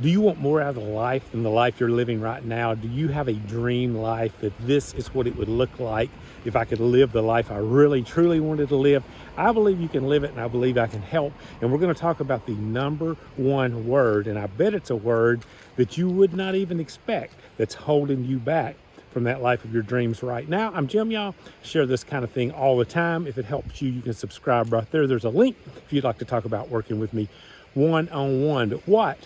Do you want more out of life than the life you're living right now? Do you have a dream life that this is what it would look like if I could live the life I really, truly wanted to live? I believe you can live it, and I believe I can help. And we're going to talk about the number one word, and I bet it's a word that you would not even expect that's holding you back from that life of your dreams right now. I'm Jim, y'all. Share this kind of thing all the time. If it helps you, you can subscribe right there. There's a link if you'd like to talk about working with me one-on-one. But what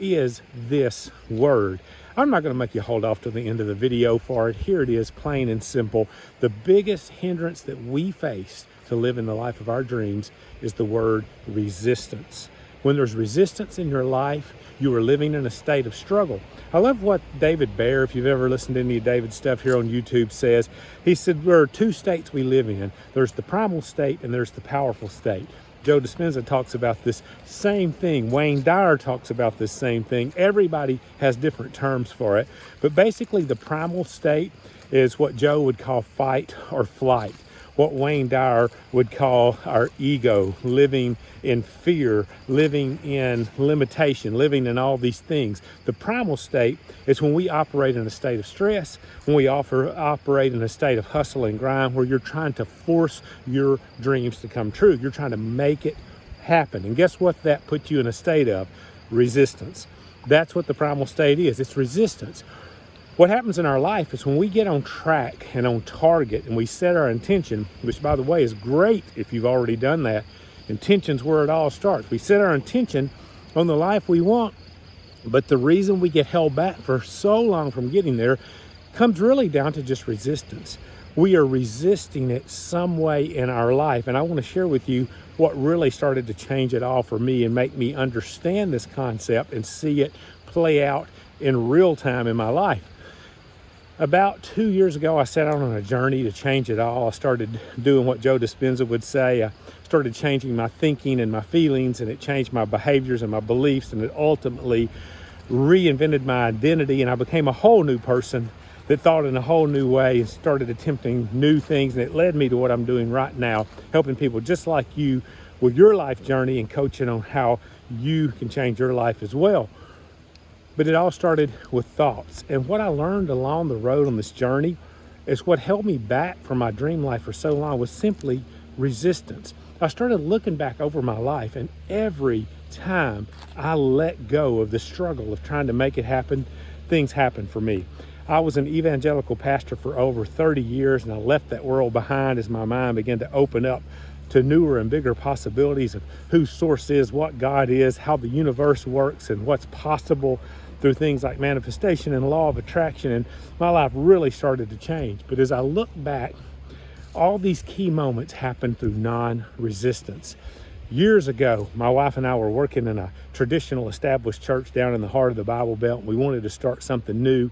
is this word? I'm not going to make you hold off to the end of the video for it. Here it is, plain and simple. The biggest hindrance that we face to live in the life of our dreams is the word resistance. When there's resistance in your life, you are living in a state of struggle. I love what David Baer, if you've ever listened to any of David's stuff here on YouTube, says. He said there are two states we live in. There's the primal state and there's the powerful state. Joe Dispenza talks about this same thing. Wayne Dyer talks about this same thing. Everybody has different terms for it. But basically the primal state is what Joe would call fight or flight. What Wayne Dyer would call our ego, living in fear, living in limitation, living in all these things. The primal state is when we operate in a state of stress, when we operate in a state of hustle and grind, where you're trying to force your dreams to come true. You're trying to make it happen. And guess what that puts you in a state of? Resistance. That's what the primal state is. It's resistance. What happens in our life is when we get on track and on target and we set our intention, which by the way is great if you've already done that. Intention's where it all starts. We set our intention on the life we want, but the reason we get held back for so long from getting there comes really down to just resistance. We are resisting it some way in our life, and I want to share with you what really started to change it all for me and make me understand this concept and see it play out in real time in my life. About 2 years ago, I set out on a journey to change it all. I started doing what Joe Dispenza would say. I started changing my thinking and my feelings, and it changed my behaviors and my beliefs, and it ultimately reinvented my identity, and I became a whole new person that thought in a whole new way and started attempting new things, and it led me to what I'm doing right now, helping people just like you with your life journey and coaching on how you can change your life as well. But it all started with thoughts. And what I learned along the road on this journey is what held me back from my dream life for so long was simply resistance. I started looking back over my life, and every time I let go of the struggle of trying to make it happen, things happened for me. I was an evangelical pastor for over 30 years, and I left that world behind as my mind began to open up to newer and bigger possibilities of who source is, what God is, how the universe works, and what's possible through things like manifestation and law of attraction. And my life really started to change. But as I look back, all these key moments happened through non-resistance. Years ago, my wife and I were working in a traditional established church down in the heart of the Bible Belt. We wanted to start something new.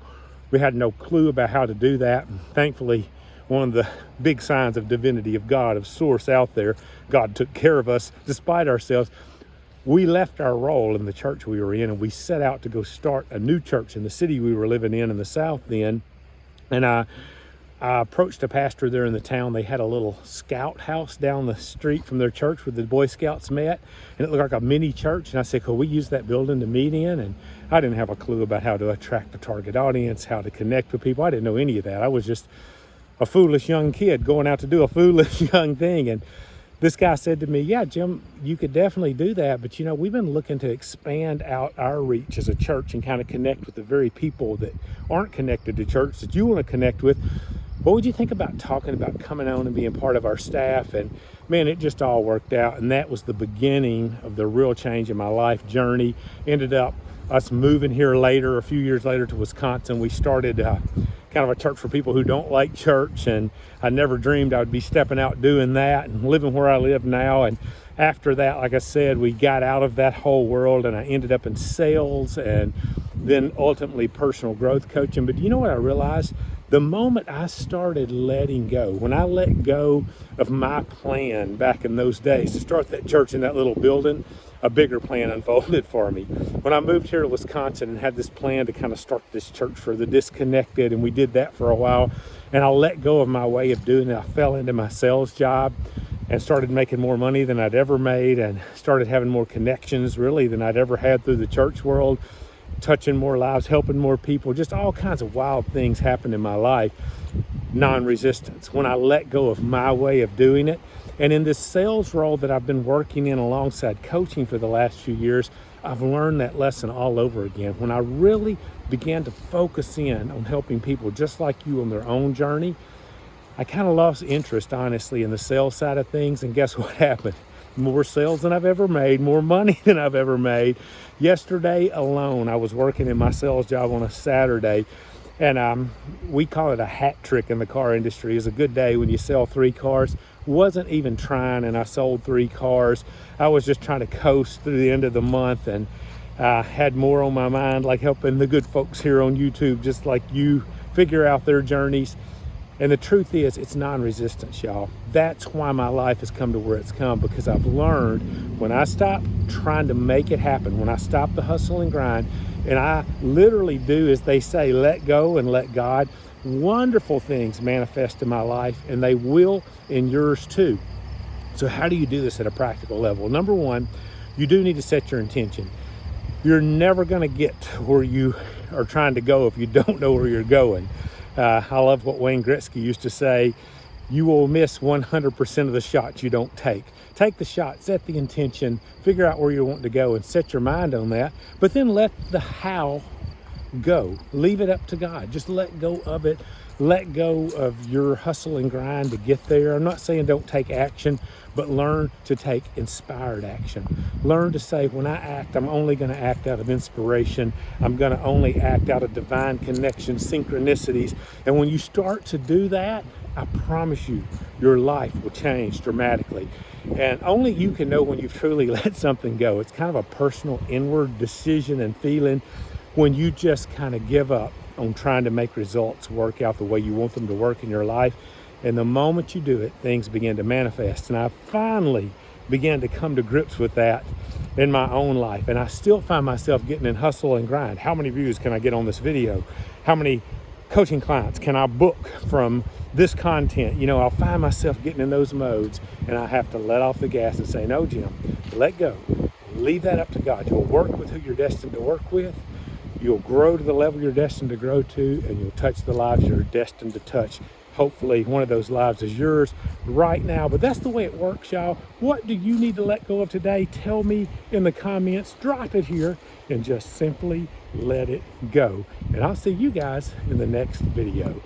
We had no clue about how to do that. And thankfully, one of the big signs of divinity of God, of source out there, God took care of us despite ourselves. We left our role in the church we were in, and we set out to go start a new church in the city we were living in the South then. And I approached a pastor there in the town. They had a little scout house down the street from their church where the Boy Scouts met, and it looked like a mini church. And I said, could we use that building to meet in? And I didn't have a clue about how to attract a target audience, how to connect with people. I didn't know any of that. I was just a foolish young kid going out to do a foolish young thing. And this guy said to me, yeah, Jim, you could definitely do that. But, we've been looking to expand out our reach as a church and kind of connect with the very people that aren't connected to church that you want to connect with. What would you think about talking about coming on and being part of our staff? And man, it just all worked out. And that was the beginning of the real change in my life journey. Ended up us moving here later, a few years later, to Wisconsin. We started kind of a church for people who don't like church, and I never dreamed I would be stepping out doing that and living where I live now. And after that, like I said, we got out of that whole world, and I ended up in sales and then ultimately personal growth coaching. But you know what I realized? The moment I started letting go, when I let go of my plan back in those days to start that church in that little building, a bigger plan unfolded for me. When I moved here to Wisconsin and had this plan to kind of start this church for the disconnected, and we did that for a while, and I let go of my way of doing it. I fell into my sales job and started making more money than I'd ever made, and started having more connections really than I'd ever had through the church world. touching more lives, helping more people, just all kinds of wild things happen in my life. Non-resistance, when I let go of my way of doing it. And in this sales role that I've been working in alongside coaching for the last few years, I've learned that lesson all over again. When I really began to focus in on helping people just like you on their own journey, I kind of lost interest, honestly, in the sales side of things. And guess what happened? More sales than I've ever made, more money than I've ever made. Yesterday alone, I was working in my sales job on a Saturday, and we call it a hat trick in the car industry. It's a good day when you sell 3 cars. Wasn't even trying, and I sold 3 cars. I was just trying to coast through the end of the month, and had more on my mind, like helping the good folks here on YouTube, just like you, figure out their journeys. And the truth is, it's non-resistance, y'all. That's why my life has come to where it's come, because I've learned when I stop trying to make it happen, when I stop the hustle and grind, and I literally do, as they say, let go and let God, wonderful things manifest in my life, and they will in yours too. So how do you do this at a practical level? Number one, you do need to set your intention. You're never going to get to where you are trying to go if you don't know where you're going. I love what Wayne Gretzky used to say: you will miss 100% of the shots you don't take. Take the shot, set the intention, figure out where you want to go, and set your mind on that. But then let the how go. Leave it up to God. Just let go of it. Let go of your hustle and grind to get there. I'm not saying don't take action, but learn to take inspired action. Learn to say, when I act, I'm only going to act out of inspiration. I'm going to only act out of divine connections, synchronicities. And when you start to do that, I promise you, your life will change dramatically. And only you can know when you've truly let something go. It's kind of a personal inward decision and feeling when you just kind of give up on trying to make results work out the way you want them to work in your life. And the moment you do it, things begin to manifest. And I finally began to come to grips with that in my own life. And I still find myself getting in hustle and grind. How many views can I get on this video? How many coaching clients can I book from this content? You know, I'll find myself getting in those modes, and I have to let off the gas and say, no, Jim, let go. Leave that up to God. You'll work with who you're destined to work with. You'll grow to the level you're destined to grow to, and you'll touch the lives you're destined to touch. Hopefully one of those lives is yours right now. But that's the way it works, y'all. What do you need to let go of today? Tell me in the comments. Drop it here and just simply let it go. And I'll see you guys in the next video.